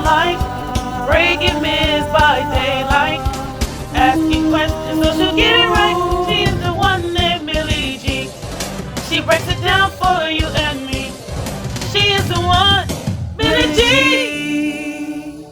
life, breaking myths by daylight, asking questions so she'll get it right. She is the one named Millie G. She breaks it down for you and me. She is the one, Millie G.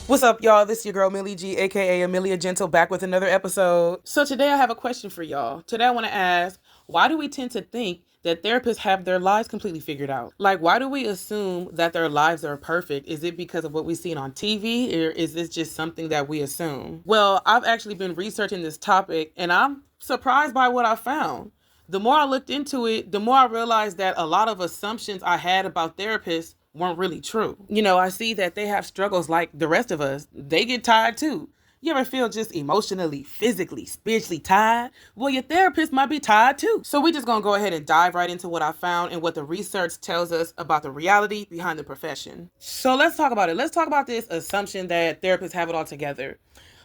What's up, y'all? This is your girl, Millie G, aka Amelia Gentle, back with another episode. So today I have a question for y'all. Today I want to ask, why do we tend to think that therapists have their lives completely figured out? Like, why do we assume that their lives are perfect? Is it because of what we've seen on TV, or is this just something that we assume? Well, I've actually been researching this topic, and I'm surprised by what I found. The more I looked into it, the more I realized that a lot of assumptions I had about therapists weren't really true. You know, I see that they have struggles like the rest of us. They get tired too. You ever feel just emotionally, physically, spiritually tired? Well, your therapist might be tired too. So we just gonna go ahead and dive right into what I found and what the research tells us about the reality behind the profession. So let's talk about it. Let's talk about this assumption that therapists have it all together.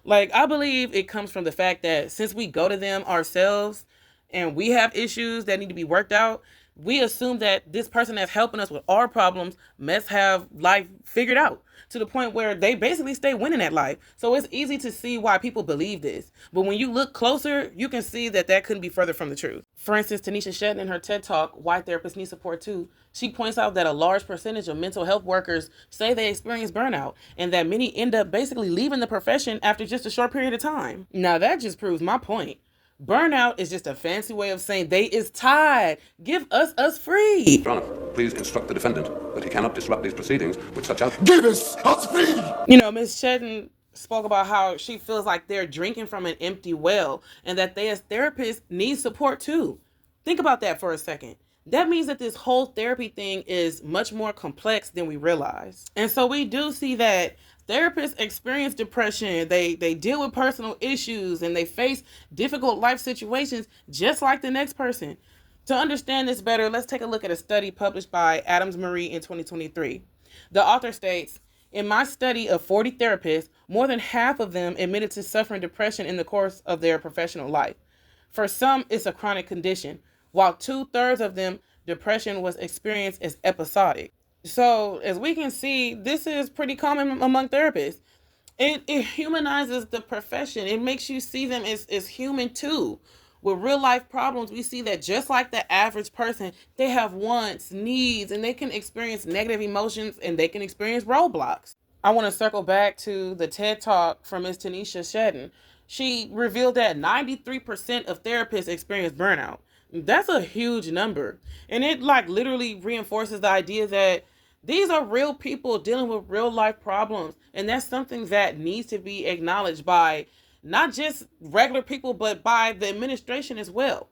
Like, I believe it comes from the fact that since we go to them ourselves and we have issues that need to be worked out, we assume that this person that's helping us with our problems must have life figured out to the point where they basically stay winning at life. So it's easy to see why people believe this. But when you look closer, you can see that that couldn't be further from the truth. For instance, Tanisha Shetton in her TED Talk, Why Therapists Need Support Too, she points out that a large percentage of mental health workers say they experience burnout and that many end up basically leaving the profession after just a short period of time. Now that just proves my point. Burnout is just a fancy way of saying they is tired. Give us free. Your Honor, please instruct the defendant that he cannot disrupt these proceedings with such out. Give us free! You know, Ms. Shetton spoke about how she feels like they're drinking from an empty well and that they as therapists need support too. Think about that for a second. That means that this whole therapy thing is much more complex than we realize. And so we do see that therapists experience depression, they deal with personal issues, and they face difficult life situations just like the next person. To understand this better, let's take a look at a study published by Adams Marie in 2023. The author states, in my study of 40 therapists, more than half of them admitted to suffering depression in the course of their professional life. For some, it's a chronic condition, while 2/3 of them, depression was experienced as episodic. So, as we can see, this is pretty common among therapists. It humanizes the profession. It makes you see them as human too. With real life problems, we see that just like the average person, they have wants, needs, and they can experience negative emotions and they can experience roadblocks. I want to circle back to the TED Talk from Ms. Tanisha Shetton. She revealed that 93% of therapists experience burnout. That's a huge number. And it like literally reinforces the idea that these are real people dealing with real life problems. And that's something that needs to be acknowledged by not just regular people, but by the administration as well.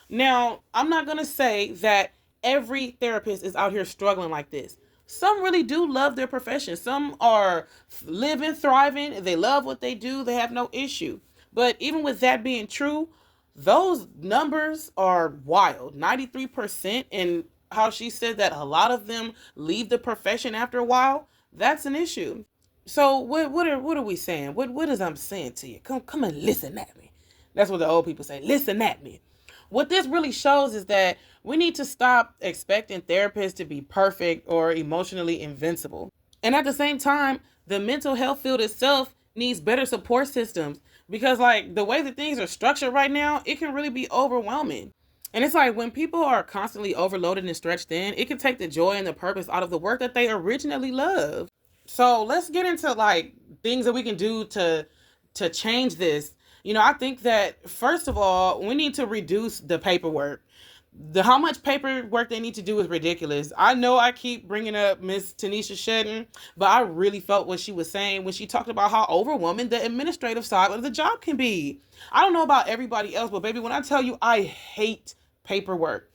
Now, I'm not going to say that every therapist is out here struggling like this. Some really do love their profession. Some are living, thriving. They love what they do. They have no issue. But even with that being true, those numbers are wild. 93%, and how she said that a lot of them leave the profession after a while, that's an issue. So what are we saying? What is I'm saying to you? Come and listen at me. That's what the old people say. Listen at me. What this really shows is that we need to stop expecting therapists to be perfect or emotionally invincible. And at the same time, the mental health field itself needs better support systems because like the way that things are structured right now, it can really be overwhelming. And it's like when people are constantly overloaded and stretched thin, it can take the joy and the purpose out of the work that they originally loved. So let's get into like things that we can do to change this. You know, I think that first of all, we need to reduce the paperwork. How much paperwork they need to do is ridiculous. I know I keep bringing up Miss Tanisha Shetton, but I really felt what she was saying when she talked about how overwhelming the administrative side of the job can be. I don't know about everybody else, but baby, when I tell you I hate paperwork,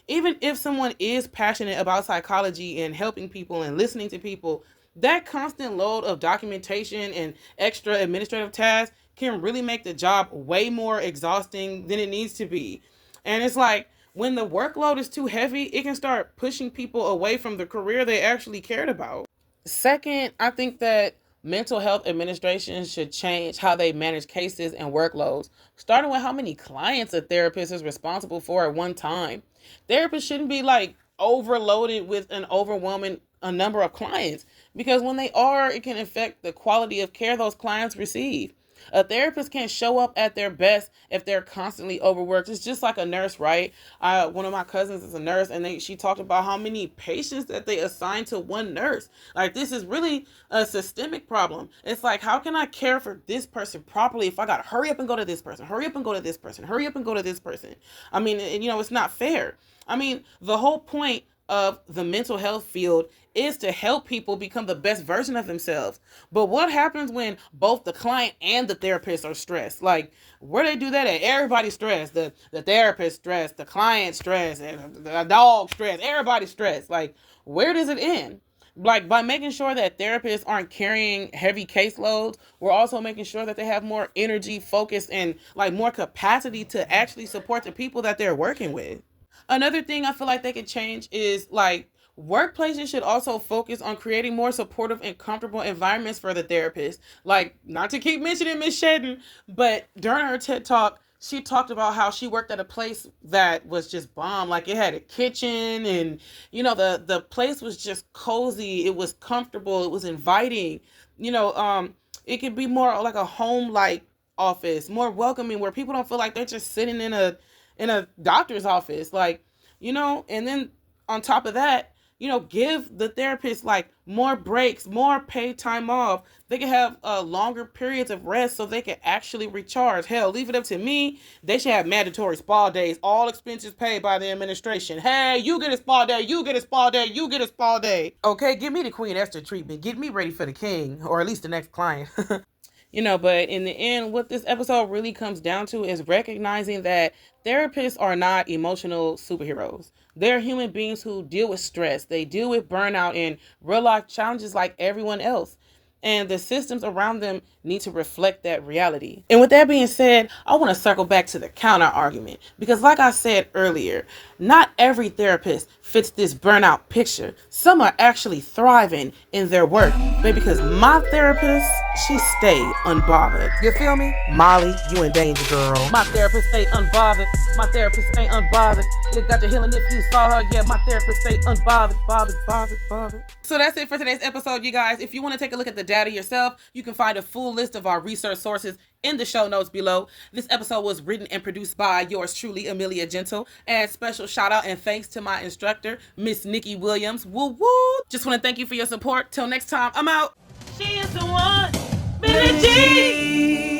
even if someone is passionate about psychology and helping people and listening to people, that constant load of documentation and extra administrative tasks can really make the job way more exhausting than it needs to be. And it's like, when the workload is too heavy, it can start pushing people away from the career they actually cared about. Second, I think that mental health administration should change how they manage cases and workloads, starting with how many clients a therapist is responsible for at one time. Therapists shouldn't be like overloaded with an overwhelming a number of clients because when they are, it can affect the quality of care those clients receive. A therapist can't show up at their best if they're constantly overworked. It's just like a nurse, right? One of my cousins is a nurse, and she talked about how many patients that they assign to one nurse. Like, this is really a systemic problem. It's like, how can I care for this person properly if I got to hurry up and go to this person, hurry up and go to this person, hurry up and go to this person? I mean, it's not fair. I mean, the whole point of the mental health field is to help people become the best version of themselves. But what happens when both the client and the therapist are stressed? Like, where they do that at? Everybody's stressed. The therapist stressed, the client stressed, and the dog stressed, everybody's stressed. Like, where does it end? Like, by making sure that therapists aren't carrying heavy caseloads, we're also making sure that they have more energy, focus, and like more capacity to actually support the people that they're working with. Another thing I feel like they could change is like workplaces should also focus on creating more supportive and comfortable environments for the therapist. Like, not to keep mentioning Miss Shedden, but during her TED Talk, she talked about how she worked at a place that was just bomb. Like, it had a kitchen, and the place was just cozy. It was comfortable. It was inviting. It could be more like a home-like office, more welcoming, where people don't feel like they're just sitting in a doctor's office, and then on top of that, give the therapist like more breaks, more paid time off. They can have longer periods of rest so they can actually recharge. Hell, leave it up to me. They should have mandatory spa days, all expenses paid by the administration. Hey, you get a spa day, you get a spa day, you get a spa day. Okay, give me the Queen Esther treatment. Get me ready for the king, or at least the next client. But in the end, what this episode really comes down to is recognizing that therapists are not emotional superheroes. They're human beings who deal with stress. They deal with burnout and real life challenges like everyone else. And the systems around them need to reflect that reality. And with that being said, I want to circle back to the counter argument. Because like I said earlier, not every therapist fits this burnout picture. Some are actually thriving in their work. But because my therapist, she stay unbothered. You feel me? Molly, you in danger, girl. My therapist stay unbothered. My therapist stay unbothered. You got your healing if you saw her. Yeah, my therapist stay unbothered. Bothered. So that's it for today's episode, you guys. If you want to take a look at the data yourself, you can find a full list of our research sources in the show notes below. This episode was written and produced by yours truly, Amelia Gentle. And special shout out and thanks to my instructor, Miss Nikki Williams. Woo woo! Just want to thank you for your support. Till next time, I'm out. She is the one, Billie Jean.